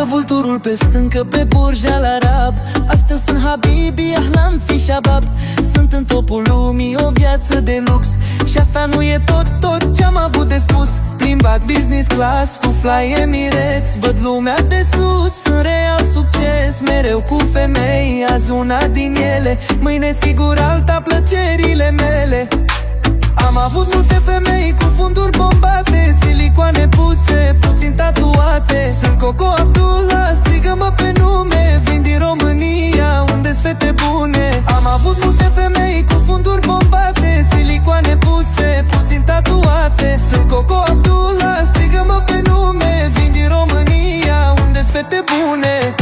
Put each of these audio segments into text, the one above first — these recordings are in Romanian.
Vulturul pe stâncă, pe Burj Al Arab. Astăzi sunt Habibi, Ahlam, fi Shabab. Sunt în topul lumii, o viață de lux. Și asta nu e tot ce-am avut de spus. Plimbat business class cu Fly Emirates, văd lumea de sus. Sunt real succes, mereu cu femei. Azi una din ele, mâine sigur alta, plăcerile mele. Am avut multe femei cu funduri bombate, silicoane puse, puțin tatuate. Sunt Coco Abdullah, strigă-mă pe nume. Vin din România, unde-s fete bune. Am avut multe femei cu funduri bombate, silicoane puse, puțin tatuate. Sunt Coco Abdullah, strigă-mă pe nume. Vin din România, unde-s fete bune.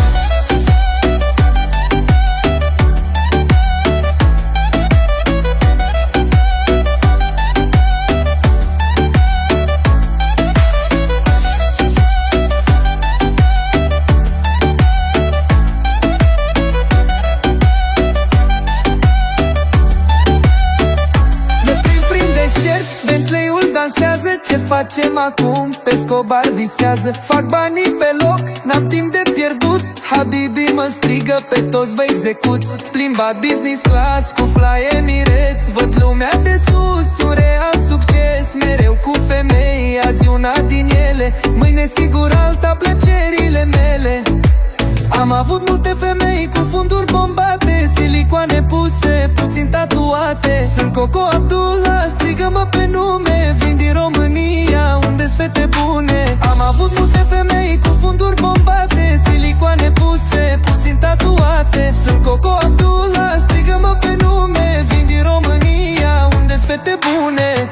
Ce facem acum? Pe Escobar visează. Fac banii pe loc, n-am timp de pierdut. Habibi mă strigă, pe toți vă execut. Plimbat business class cu Fly Emirates, văd lumea de sus. Un real succes, mereu cu femei. Azi una din ele, mâine sigur alta, plăcerile mele. Am avut multe femei cu funduri bombate, silicoane puse, puțin tatuate. Sunt Coco Abdullah, strigă-mă pe nume. Vin din România, unde-s fete bune. Am avut multe femei cu funduri bombate, silicoane puse, puțin tatuate. Sunt Coco Abdullah, strigă-mă pe nume. Vin din România, unde-s fete bune.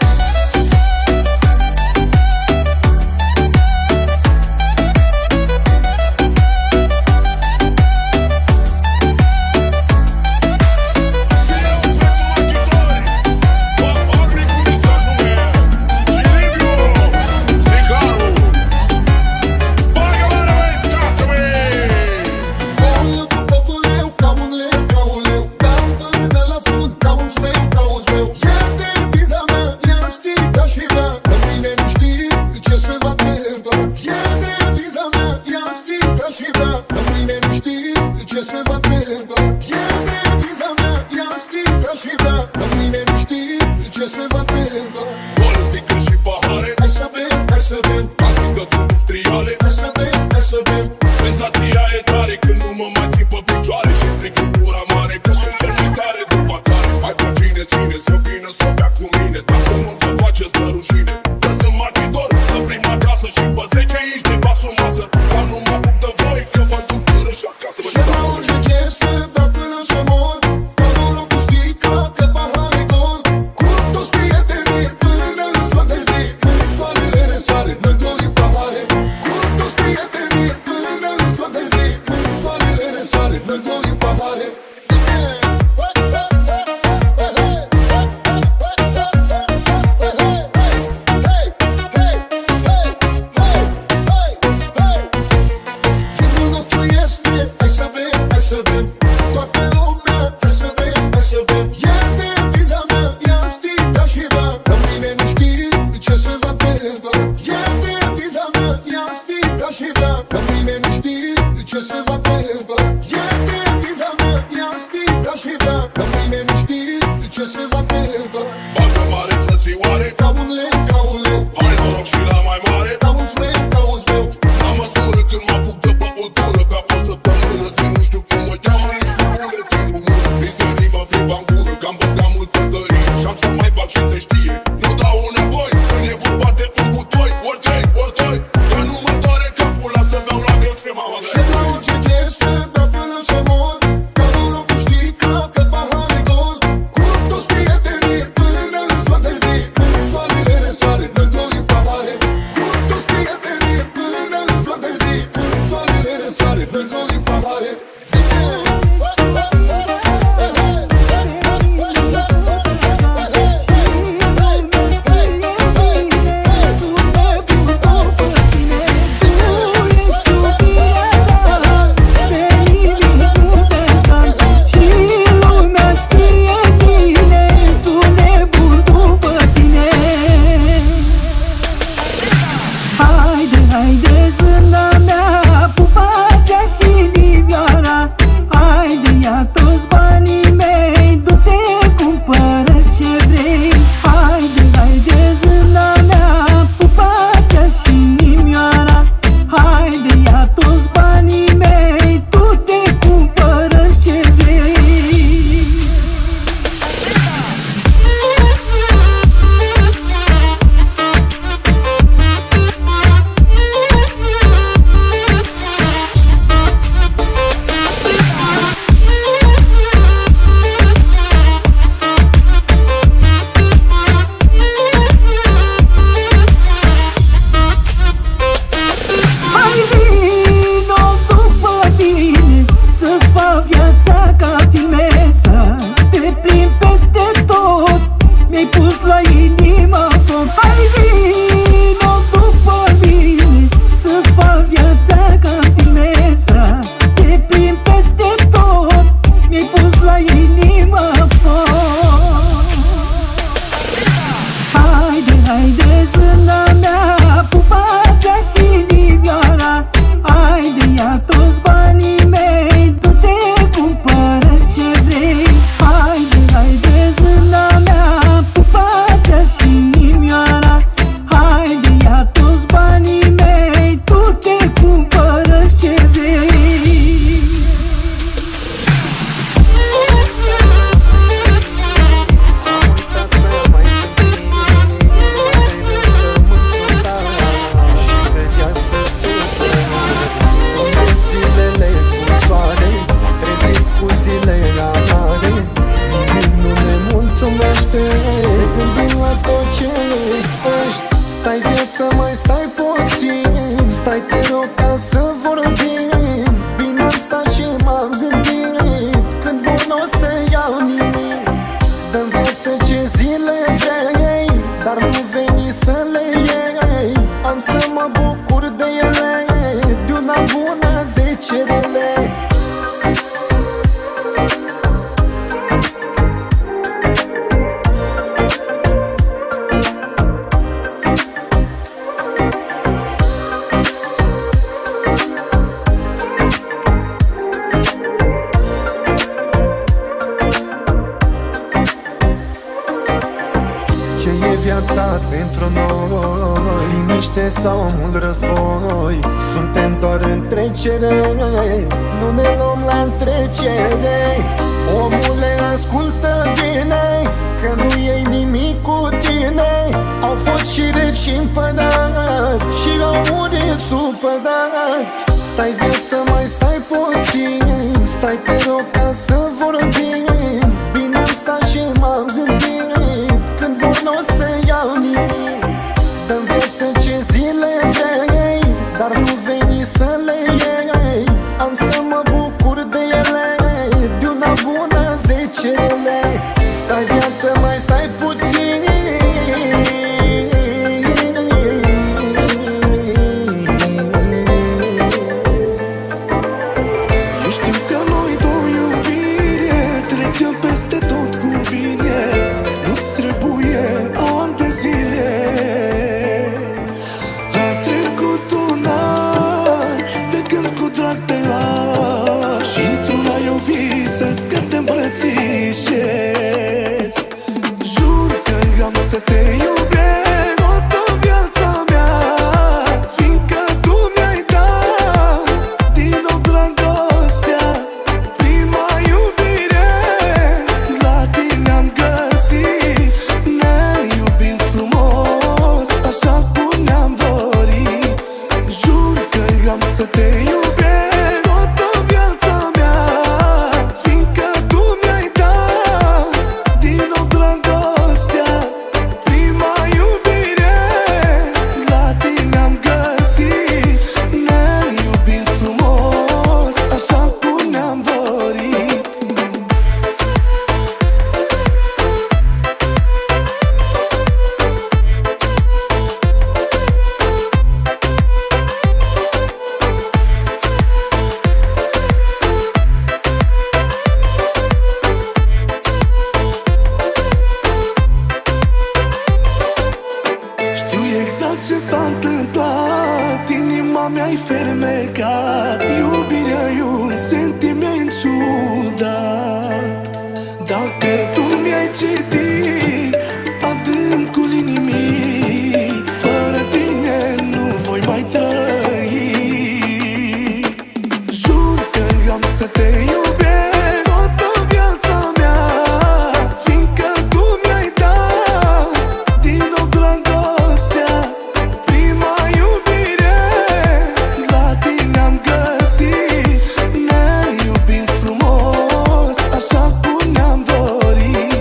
ce găsești. Stai viață, mai stai puțin, stai te rog ca să vorbim. Bine am stat și m-am gândit, când bun o să iau nimic. Dă-mi viață ce zile vrei, dar nu veni să le iei. Am să mă bucur de ele, de una bună 10 de lei. Ce e viața pentru noi? Liniște sau mult război? Suntem doar în trecere, nu ne luăm la întrecere. Omule, ascultă bine, că nu iei nimic cu tine. Au fost și reci și împărați, și au murit supărați. Stai viață, mai stai puțin, stai te rog ca să vorbim. Bine am stat și m-am gândit, când bun o să iau nimic. Dă-mi viață ce zile vrei, dar nu veni să le iei. Am să mă bucur de ele, de una bună 10 lei. Stai viață, mai stai puțin, eu știu că noi doi iubire trecem peste tot cu bine. Nu-ți trebuie ani de zile. A trecut un an de când cu drag te lași și într-una eu visez că te îmbrățișez. Jur că am să te iubesc toată viața mea, fiindcă tu mi-ai dat din nou dragostea. Prima iubire la tine am găsit, ne iubim frumos așa cum ne-am dorit. Jur că am să te iubesc toată viața mea, fiindcă tu mi-ai dat din nou dragostea. Prima iubire la tine am găsit, ne iubim frumos așa cum ne-am dorit. Știu exact ce s-a întâmplat, inima mea-i fermecat. Iubirea e un sentiment ciudat. Dacă tu mi-ai citit adâncul inimii, fără tine nu voi mai trăi. Jur că am să te iubesc toată viața mea, fiindcă tu mi-ai dat din nou dragostea. Prima iubire la tine am găsit, ne iubim frumos așa cum ne-am dorit.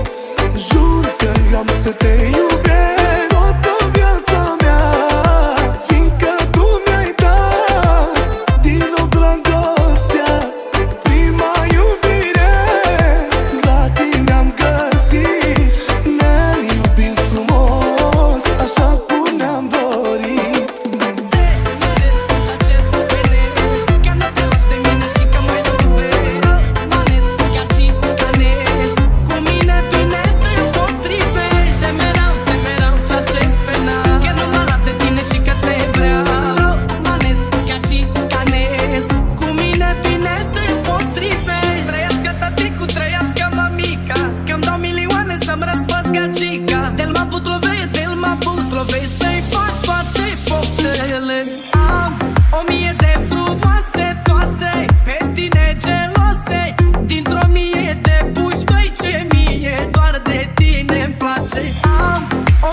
Jur că am să te iubesc toată viața mea, fiindcă tu mi-ai dat din nou dragostea. Prima iubire la tine am găsit, ne iubim frumos așa cum ne-am dorit. Del mă putrove să-i fac toate poftele. Am 1000 de frumoase toate, pe tine gelose, dintr-o mie de pușcoi ce mie doar de tine-mi place. Am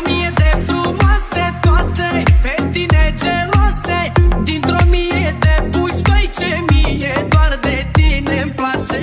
1000 de frumoase toate, pe tine gelose, dintr-o mie de pușcoi ce mie doar de tine-mi place.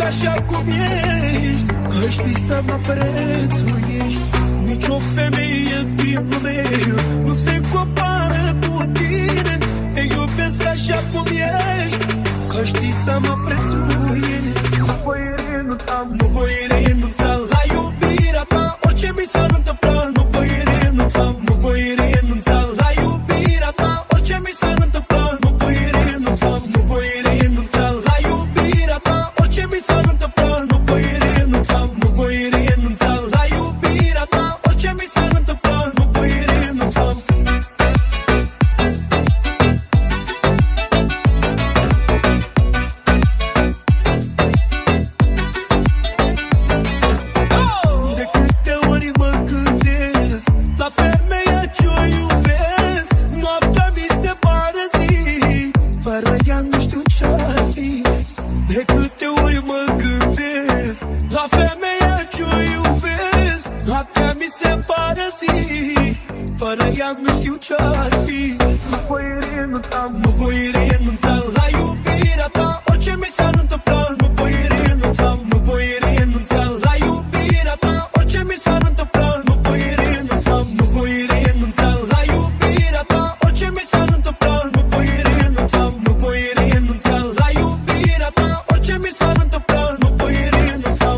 așa cum ești, că știi să mă prețuiești. Nici o femeie din lume nu se compară cu tine. Te iubesc așa cum ești, că știi să mă prețuiești. Nu voi renunța la iubirea ta, orice mi s-ar întâmpla. Nu voi renunța, nu voi renunța la iubirea ta, orice mi s-ar întâmpla. Nu voi renunța, nu voi renunța la iubirea ta, orice mi s-ar întâmpla. Nu voi renunța, nu voi renunța la iubirea ta, orice mi s-ar întâmpla. Nu voi renunța. De câte ori mă gândesc la femeia ce-o iubesc, noaptea mi se pare zi, fără ea nu știu ce-ar fi. De câte ori mă gândesc la femeia ce-o iubesc, noaptea mi se pare zi, fără ea nu știu ce-ar fi. Nu voi renunța, nu voi renunța la iubirea ta, orice mi s-ar întâmpla. Nu voi renunța, nu voi renunța la iubirea ta, orice mi s-ar întâmpla. Nu voi renunța, nu voi renunța la iubirea ta, orice mi s-ar întâmpla. Nu voi renunța, nu voi renunța la iubirea ta, orice mi s-ar întâmpla. Nu voi renunța.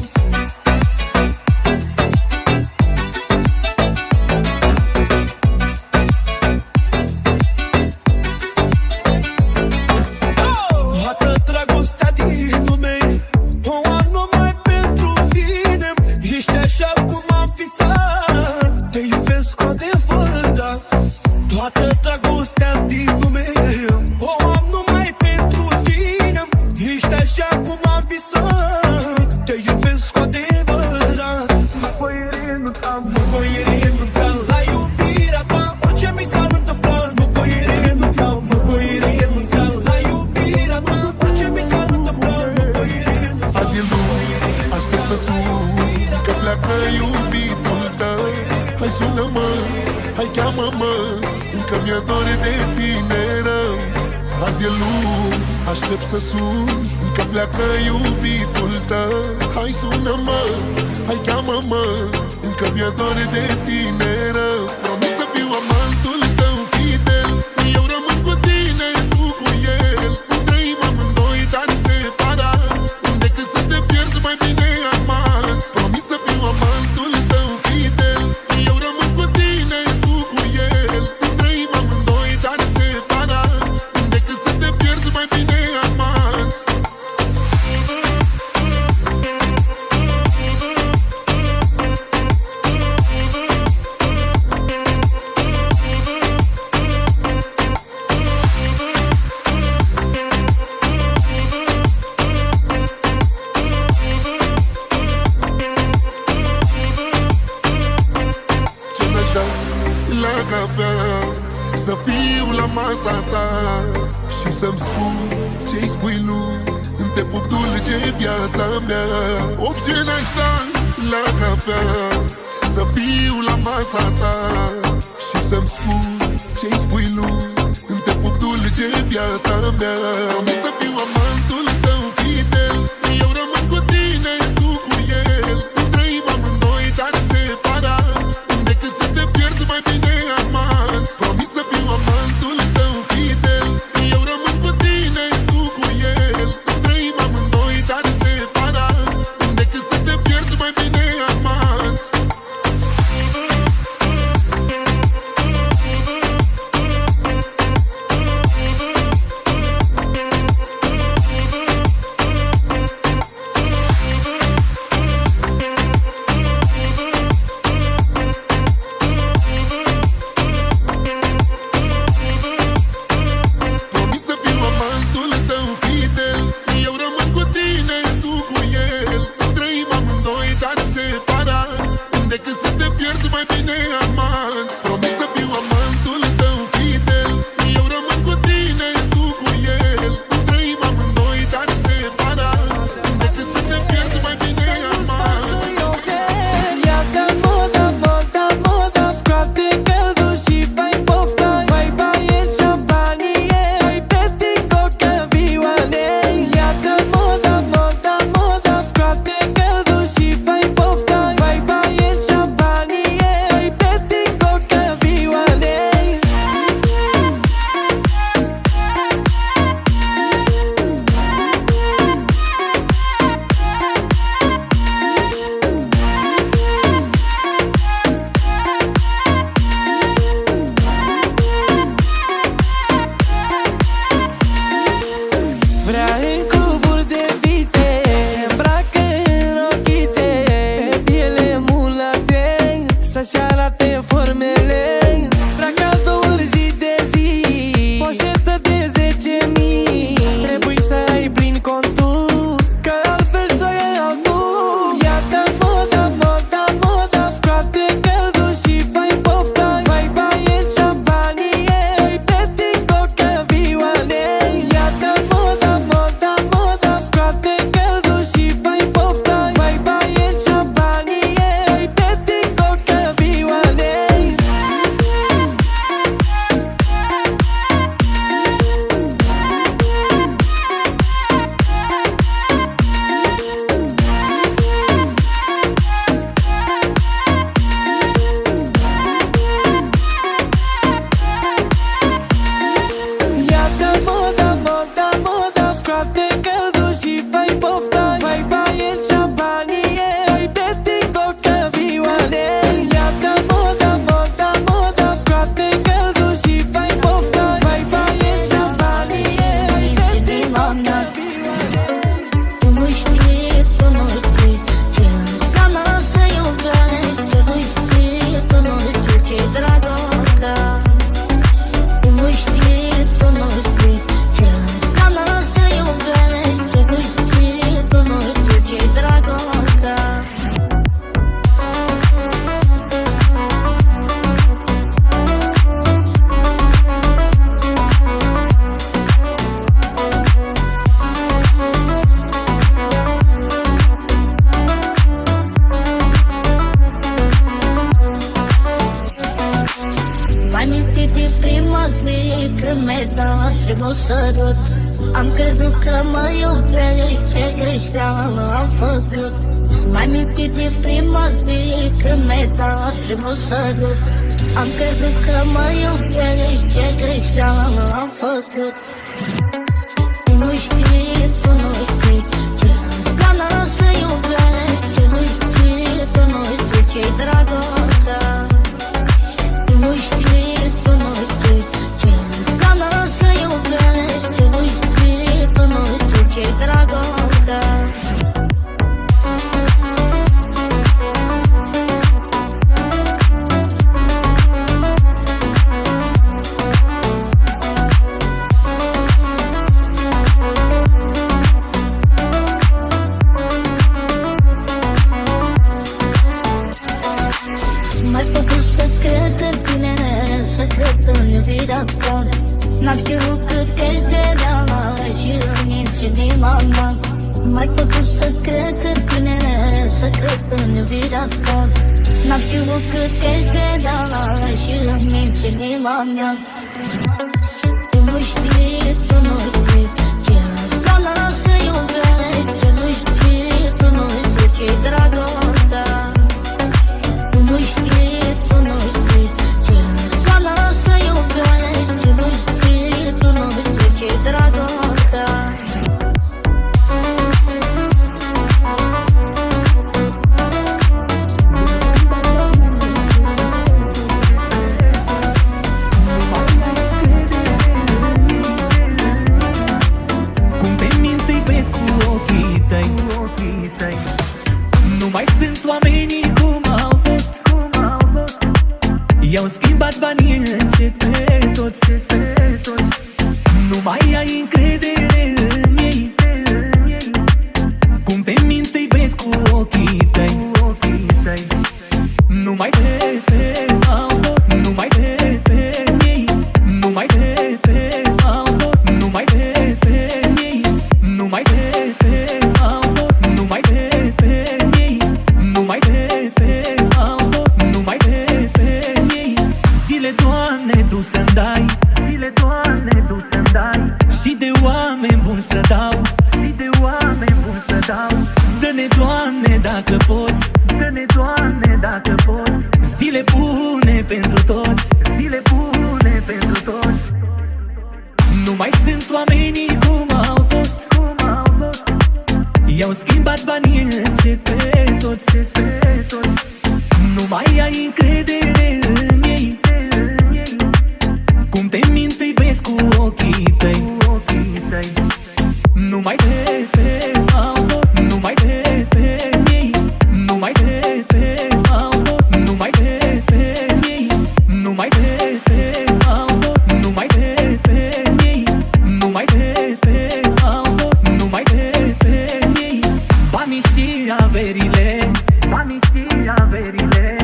Toată dragostea din lume o am numai pentru tine. Ești așa cum am visat, te iubesc cu adevărat. Toată dragostea din lume o am numai pentru tine. Ești așa cum am visat, te iubesc cu adevărat. Nu voi renunța, nu voi renunța la iubirea ta, orice mi s-ar întâmpla. Nu voi renunța, nu voi renunța la iubirea ta, orice mi s-ar întâmpla. Nu voi renunța. Azi e luni, aștept să sun, că pleacă iubitul tău. Hai sună-mă, hai cheamă-mă, încă mi-e dor de tine rău. Azi e luni, aștept să sun, că pleacă iubitul tău. Hai sună-mă, hai cheamă-mă, încă mi-e dor de tine rău. Promit să fiu amantul tău fidel, eu rămân cu tine, tu cu el. Trăim amândoi, dar separați, decât să te pierd mai bine amați. Promit să fiu amantul tău fidel, eu rămân cu tine, tu cu el. Trăim amândoi, dar separați, decât să te pierd mai bine amați. Ce mi-aș da la cafea, să fiu la masa ta și să-mi spun ce-i spui lui. Te pup dulce viața mea. Of, ce n-aș da la cafea, să fiu la masa ta și să-mi spun ce-i spui lui. Te pup dulce viața mea. Promit să fiu amantul tău fidel, eu rămân cu tine, tu cu el. Trăim amândoi, dar separați, decât să te pierd mai bine amați. Promit să fiu amantul tău fidel, eu rămân cu tine, tu cu el. Trăim amândoi, dar separați, decât să te pierd mai bine amați. când mi-ai dat primul sărut. Am crezut că mă iubești, ce greșeală am făcut. M-ai mințit din prima zi când mi-ai dat primul sărut. Am crezut că mă iubești, ce greșeală am făcut. Nu știi, tu nu știi ce înseamnă să iubești. Nu știi, tu nu știi ce-i dragostea. Nu știi, tu nu știi ce înseamnă să iubești. Nu știi, tu nu știi ce-i dragostea. N-am știut cât ești de reală și îmi minți inima mea. M-ai făcut să cred în tine, să cred în iubirea ta. N-am știut cât ești de reală și îmi minți inima mea. Tu nu știi, tu nu știi ce înseamnă să iubești. Tu nu știi, tu nu știi ce-i dragostea. Tu nu știi, tu nu știi ce înseamnă să iubești. Tu nu știi, tu nu știi ce-i dragostea. Cum pe mine te iubesc cu ochii tăi. Nu mai sunt oamenii cum au fost. I-au schimbat banii încet pe toți. Nu mai ai încredere în ei. Cum pe mine te iubesc cu ochii tăi. Nu mai te au fost. Nu mai te ei. Nu mai te au fost. Nu mai te ei. Nu mai te au fost. Nu mai te ei. Nu mai te au fost. Nu mai te ei. Zile, Doamne, Tu să-mi dai. Zile, Doamne, Tu să-mi dai. Și de oameni buni să dau. Și de oameni buni să dau. Dă-ne, Doamne, dacă poți. Dă-ne, Doamne, dacă poți. Zile bune pentru toți. Zile bune pentru toți. Nu mai sunt oamenii cum au fost. I-au schimbat banii încet pe toți. Nu mai ai încredere în ei. Cum te mint, te iubesc cu ochii tăi. Nu mai te au fost. Nu mai te ei. Nu mai te au fost. Nu mai te ei. Nu mai te au fost. Nu mai te ei. Nu mai te au fost. Nu mai te ei. Banii și averile, banii și averile,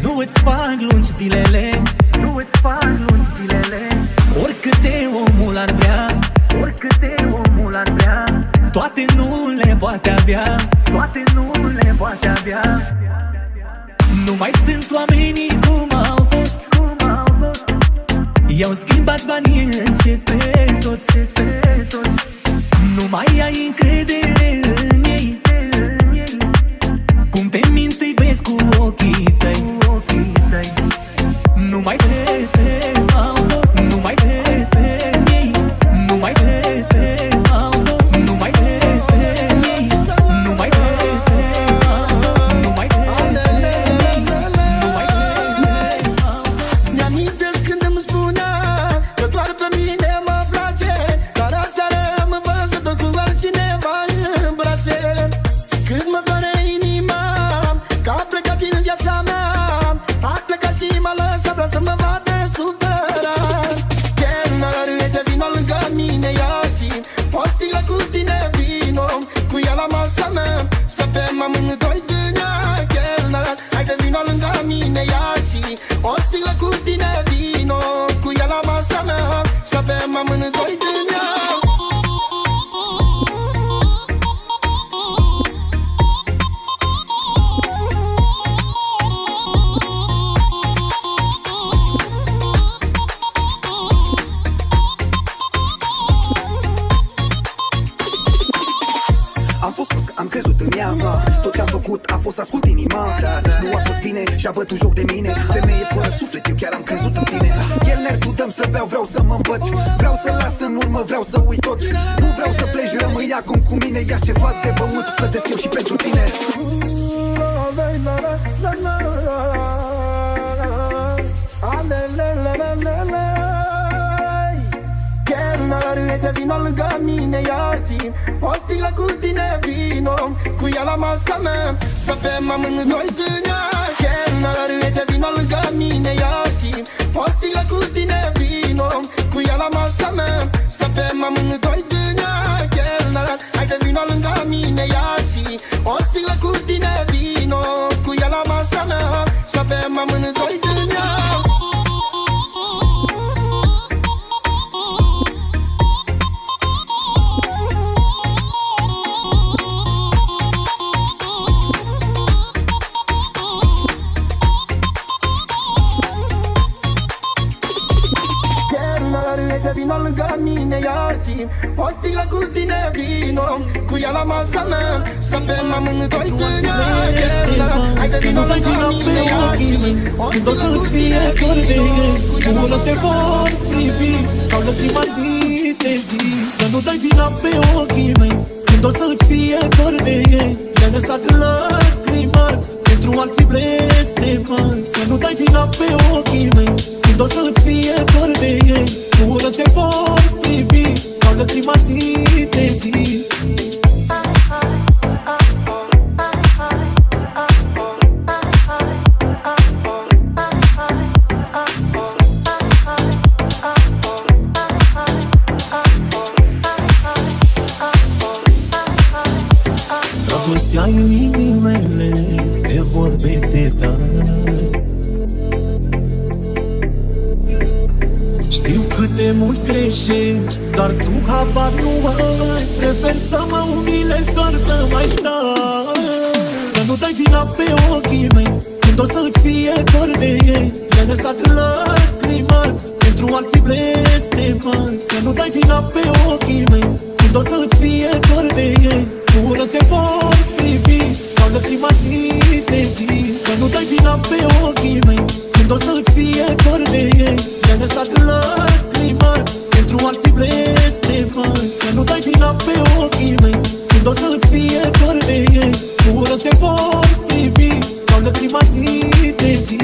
nu îți fac lungi zilele. Nu îți fac lungi zilele. Oricâte omul ar vrea, oricâte omul ar vrea, toate nu le poate avea. Toate nu le poate avea. Nu mai sunt oamenii cum au fost. I-au schimbat banii încet pe toți. Nu mai ai încredere în ei. Cum te mint, te iubesc cu ochii tăi. Nu mai te au fost. Nu mai te ei. Nu mai te au fost. Nu mai te ei. Nu mai te au fost. Nu mai te ei. Nu mai te au fost. Mi-amintesc când îmi spunea că doar pe mine mă place, dar aseară mă văzut cu altcineva în brațe. Când mă doare inima că a plecat din viața mea, a plecat și m-a lăsat, vreau să mă vadă supărat. Chelner, de vino lângă mine, ia și o sticlă cu tine vino, cu ea la masa mea, să bem amândoi din ea. Chelner, hai de vino lângă mine, ia și o sticlă cu tine vino, cu ea la masa mea, să bem amândoi din ea. făcut a fost să ascult inima. Nu a fost bine și a bătut joc de mine. Femeie fără suflet, eu chiar am crezut în tine. El nervul dăm să beau, vreau să mă îmbăt. Vreau să las în urmă, vreau să uit tot. Nu vreau să pleci, rămâi acum cu mine. Ia ceva de băut, plătesc eu și pentru tine. Râde, vino lângă mine, ia zi o sticlă cu tine, vino cu ea la masa mea, să bem amândoi tânea. Râde, vino lângă mine, ia zi o sticlă cu tine, vino cu ea la masa mea, să bem amândoi tânea. Haide, vino lângă mine, ia zi o sticlă cu tine, vino cu ea la masa mea, să bem amândoi tânea. Vino lângă mine, ia zi o sticlă cu tine, vino cu ea la masa mea, să bem amândoi tânea. Haide, vino lângă mine, ia zi o când o să-ți fie dor de ei, ură te vor privi ca o lăcrima zi de zi. Să nu dai vina pe ochii mei când o să-ți fie dor de ei. Le-ai lăsat lăcrimat pentru alții blestemați. Să nu dai vina pe ochii mei când o să-ți fie dor de ei. Ură te vor privi ca o lăcrima zi de zi. Dragostea inimii mele te vorbe de dar. Știu cât de mult greșești, dar tu habar nu ai. Prefer să mă umilesc doar să mai stai. Să nu dai vina pe ochii mei când o să-ți fie dor de ei. Le-ai lăsat lăcrimat pentru alții blestemați. Să nu dai vina pe ochii mei când o să-ți fie dor de ei. Ură te vor privi ca o lăcrima zi de zi. Să nu dai vina pe ochii mei când o să-ți fie dor de ei. Le-ai lăsat lăcrimat pentru alții blestemați. Să nu dai vina pe ochii mei când o să-ți fie dor de ei. Ură te vor privi ca o lăcrima zi de zi.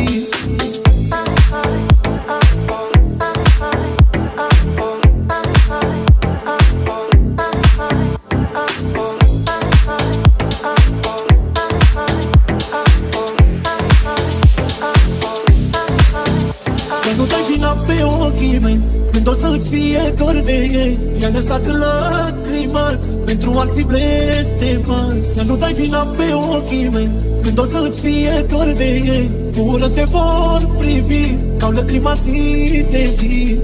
Să nu dai vina pe ochii mei când o să-ți fie dor de ei. Le-ai lăsat lăcrimat pentru alții blestemați. Să nu dai vina pe ochii mei când o să-ți fie dor de ei. Ură te vor privi ca o lăcrima zi de zi.